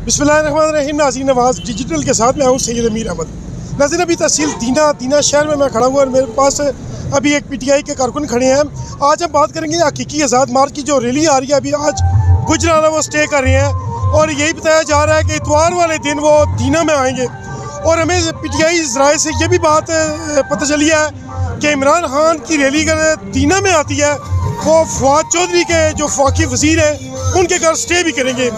बिस्मिल्लाहिर्रहमानिर्रहीम। नाज़रीन, नवाज़ डिजिटल के साथ मैं हूँ सैयद अमीर अहमद। नाज़रीन, अभी तहसील दीना शहर में मैं खड़ा हूँ और मेरे पास अभी एक पीटीआई के कारकुन खड़े हैं। आज हम बात करेंगे हकीकी आज़ाद मार्च की जो रैली आ रही है। अभी आज गुजराना वो स्टे कर रहे हैं और यही बताया जा रहा है कि इतवार वाले दिन वो दीना में आएंगे। और हमें पीटीआई ज़राए से ये भी बात पता चली है कि इमरान खान की रैली अगर दीना में आती है वो फवाद चौधरी के जो वफाकी वज़ीर हैं उनके घर स्टे भी करेंगे।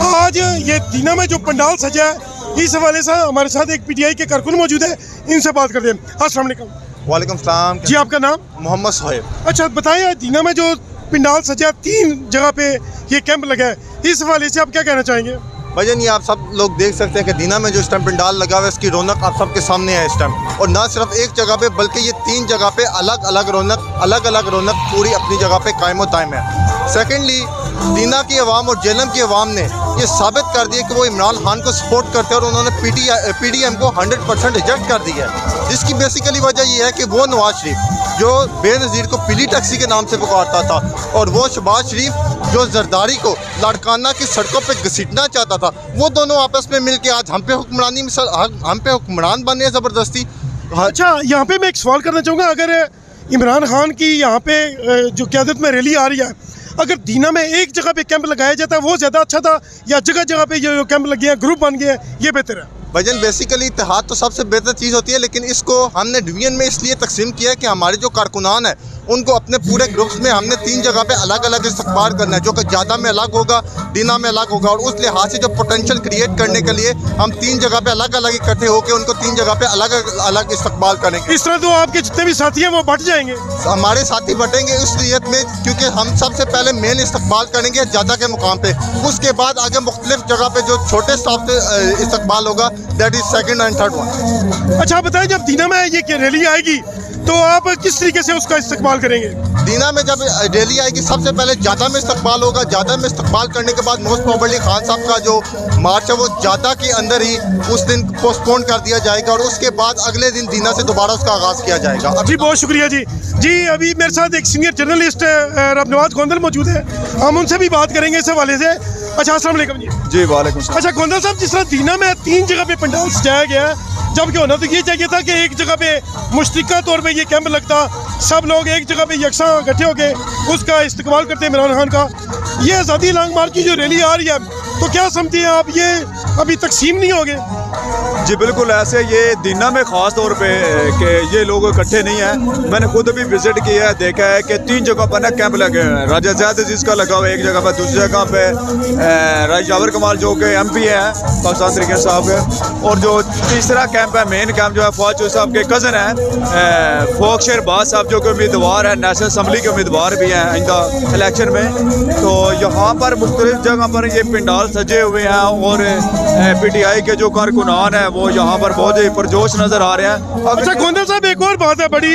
आज ये दीना में जो पंडाल सजा है, इस हवाले से हमारे साथ एक पीटीआई के कारकुन मौजूद है, इनसे बात करते हैं। अस्सलाम वालेकुम। वालेकुम सलाम जी, आपका नाम? मोहम्मद सोहेब। अच्छा बताएं, दीना में जो पंडाल सजा 3 जगह पे ये कैंप लगा है, इस हवाले से आप क्या कहना चाहेंगे? भाईजान, ये आप सब लोग देख सकते हैं कि दीना में जो इस टाइम पंडाल लगा हुआ है इसकी रौनक आप सबके सामने है इस टाइम। और ना सिर्फ एक जगह पे बल्कि ये 3 जगह पे अलग अलग रौनक पूरी अपनी जगह पे कायम दायम है। सेकेंडली, दीना की अवाम और जेलम की अवाम ने ये साबित कर दिया कि वो इमरान खान को सपोर्ट करते हैं और उन्होंने PDM को 100% रिजेक्ट कर दिया है। जिसकी बेसिकली वजह ये है कि वो नवाज शरीफ जो बेनज़ीर को पीली टैक्सी के नाम से पुकारता था और वो शहबाज शरीफ जो जरदारी को लाड़काना की सड़कों पे घसीटना चाहता था, वो दोनों आपस में मिलकर आज हम पे हुक्मरान बने हैं ज़बरदस्ती। अच्छा, यहाँ पे मैं एक सवाल करना चाहूँगा, अगर इमरान खान की यहाँ पे जो क़यादत में रैली आ रही है, अगर दीना में एक जगह पे कैंप लगाया जाता है वो ज़्यादा अच्छा था या जगह जगह पे जो कैंप लगे हैं, ग्रुप बन गए हैं, ये बेहतर है? भाईजान, बेसिकली इत्तेहाद तो सबसे बेहतर चीज़ होती है, लेकिन इसको हमने डिवीजन में इसलिए तकसीम किया है कि हमारे जो कारकुनान है उनको अपने पूरे ग्रुप्स में हमने 3 जगह पे अलग अलग इस्तकबाल करना है, जो कि ज़्यादा में अलग होगा, दीना में अलग होगा। और उस लिहाज से जो पोटेंशियल क्रिएट करने के लिए हम 3 जगह पे अलग अलग इकट्ठे होकर उनको 3 जगह पे अलग अलग इस्तकबाल करेंगे। इस तरह तो आपके जितने भी साथी हैं वो बट जाएंगे। हमारे साथी बटेंगे उस नीयत में, क्योंकि हम सबसे पहले मेन इस्तकबाल करेंगे ज़्यादा के मुकाम पे, उसके बाद आगे मुख्तलिफ जगह पे जो छोटे स्टाफ से इस्तकबाल होगा, that is second and third one. अच्छा बताएं, जब दीना में ये रैली आएगी तो आप किस तरीके से उसका इस्तेमाल करेंगे? दीना में जब रैली आएगी सबसे पहले ज़्यादा में इस्तकबाल होगा। ज़्यादा में इस्तकबाल करने के बाद मोस्ट प्रॉबली खान साहब का जो मार्च है वो ज़्यादा के अंदर ही उस दिन पोस्टपोन कर दिया जाएगा और उसके बाद अगले दिन दीना से दोबारा उसका आगाज़ किया जाएगा। जी बहुत शुक्रिया जी। अभी मेरे साथ एक सीनियर जर्नलिस्ट रबनवाज गोंदल मौजूद है, हम उनसे भी बात करेंगे इस हवाले से। अच्छा, अस्सलाम वालेकुम जी। जी वालेकुम सलाम। अच्छा गोंदल साहब, जिस तरह दीना में 3 जगह पे पंडाल सजाया गया है, जबकि होना तो ये चाहिए था कि एक जगह पे मुश्तरका तौर पे ये कैंप लगता, सब लोग एक जगह पे यकसा इकट्ठे होके उसका इस्तेमाल करते इमरान खान का। ये आज़ादी लॉन्ग मार्च की जो रैली आ रही है, तो क्या समझते हैं आप, ये अभी तकसीम नहीं होगे? जी बिल्कुल ऐसे, ये दीना में ख़ास तौर पे कि ये लोग इकट्ठे नहीं हैं। मैंने खुद भी विज़िट किया है, देखा है कि 3 जगह पर ना कैंप लगे हुए हैं। राजा ज़ैद अजीज़ का लगा हुआ है एक जगह पर, दूसरी जगह पे राजा जावर कमाल जो कि MP हैं पाकिस्तान तरीके साहब के, और जो तीसरा कैंप है, मेन कैंप जो है फवाद चौधरी साहब के कज़न हैं फोक शहबाज साहब, जो कि उम्मीदवार है, नेशनल असम्बली के उम्मीदवार भी हैं आइंदा इलेक्शन में। तो यहाँ पर मुख्तलिफ जगह पर ये पंडाल सजे हुए हैं और PTI के जो कारकुनान हैं वो यहाँ पर बहुत ही पुरजोश नज़र आ रहे हैं। अच्छा गोंदल साहब, एक और बात है बड़ी,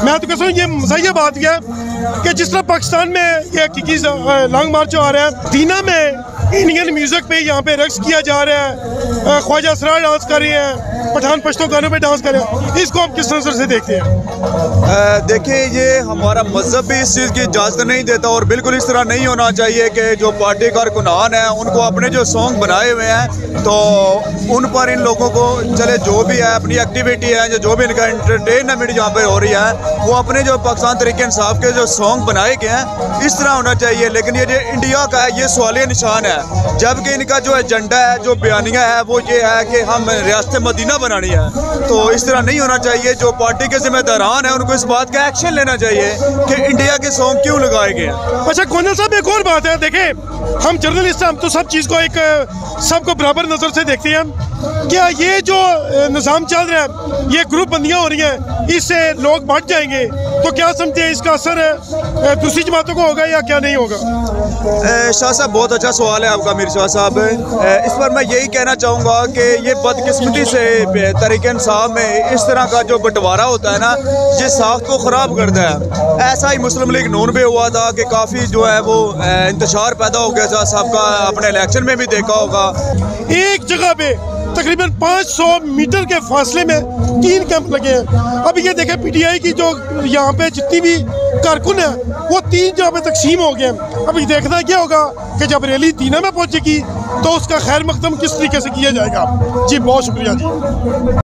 मैं तो कहता हूँ ये मज़ाहिया बात यह है कि जिस तरह पाकिस्तान में ये हकीकी लॉन्ग मार्च आ रहा है, दीना में इंडियन म्यूज़िक पे यहाँ पे रक्स किया जा रहा है, ख्वाजा असरार डांस कर रहे हैं, पठान पश्तो गानों पे डांस कर रहे हैं, इसको आप किस नज़र से देखते हैं? देखिए, ये हमारा मज़हब भी इस चीज़ की इजाज़त नहीं देता और बिल्कुल इस तरह नहीं होना चाहिए कि जो पार्टी कारकुनान हैं उनको अपने जो सॉन्ग बनाए हुए हैं तो उन पर इन लोगों को चले जो भी है अपनी एक्टिविटी है, जो भी इनका एंटरटेनमेंट जहाँ पर हो रही है, वो अपने जो पाकिस्तान तरीके इंसाफ के जो सॉन्ग बनाए गए हैं इस तरह होना चाहिए। लेकिन ये जो इंडिया का है ये सवालिया निशान है, जबकि इनका जो एजेंडा है, जो बयानिया है, वो ये है कि हम रियासत मदीना बनानी है। तो इस तरह नहीं होना चाहिए। जो पार्टी के जिम्मेदारान हैं उनको इस बात का एक्शन लेना चाहिए कि इंडिया के सॉन्ग क्यों लगाए गए हैं। अच्छा गोंदल साहब, एक और बात है, देखें हम जर्नलिस्ट हैं, हम तो सब चीज़ को एक सबको बराबर नज़र से देखते हैं। क्या ये जो निज़ाम चल रहा है, ये ग्रुप बंदियाँ हो रही हैं, इससे लोग बढ़ जाएंगे, तो क्या समझते हैं इसका असर दूसरी जमातों को होगा या क्या नहीं होगा? शाह साहब, बहुत अच्छा सवाल है आपका मीर शाह साहब। इस पर मैं यही कहना चाहूँगा कि ये बदकिस्मती से तरीके इंसाफ में इस तरह का जो बंटवारा होता है ना, ये साख्त को ख़राब करता है। ऐसा ही मुस्लिम लीग नून पे हुआ था कि काफ़ी जो है वो इंतशार पैदा हो गया था, सबका अपने इलेक्शन में भी देखा होगा। एक जगह पे तकरीबन 500 मीटर के फासले में 3 कैंप लगे हैं। अब ये देखें, PTI की जो यहाँ पे जितनी भी कारकुन है वो 3 जगह पे तकसीम हो गए हैं। अब ये देखना क्या होगा कि जब रैली दीना में पहुँचेगी तो उसका खैर मकदम किस तरीके से किया जाएगा। जी बहुत शुक्रिया जी।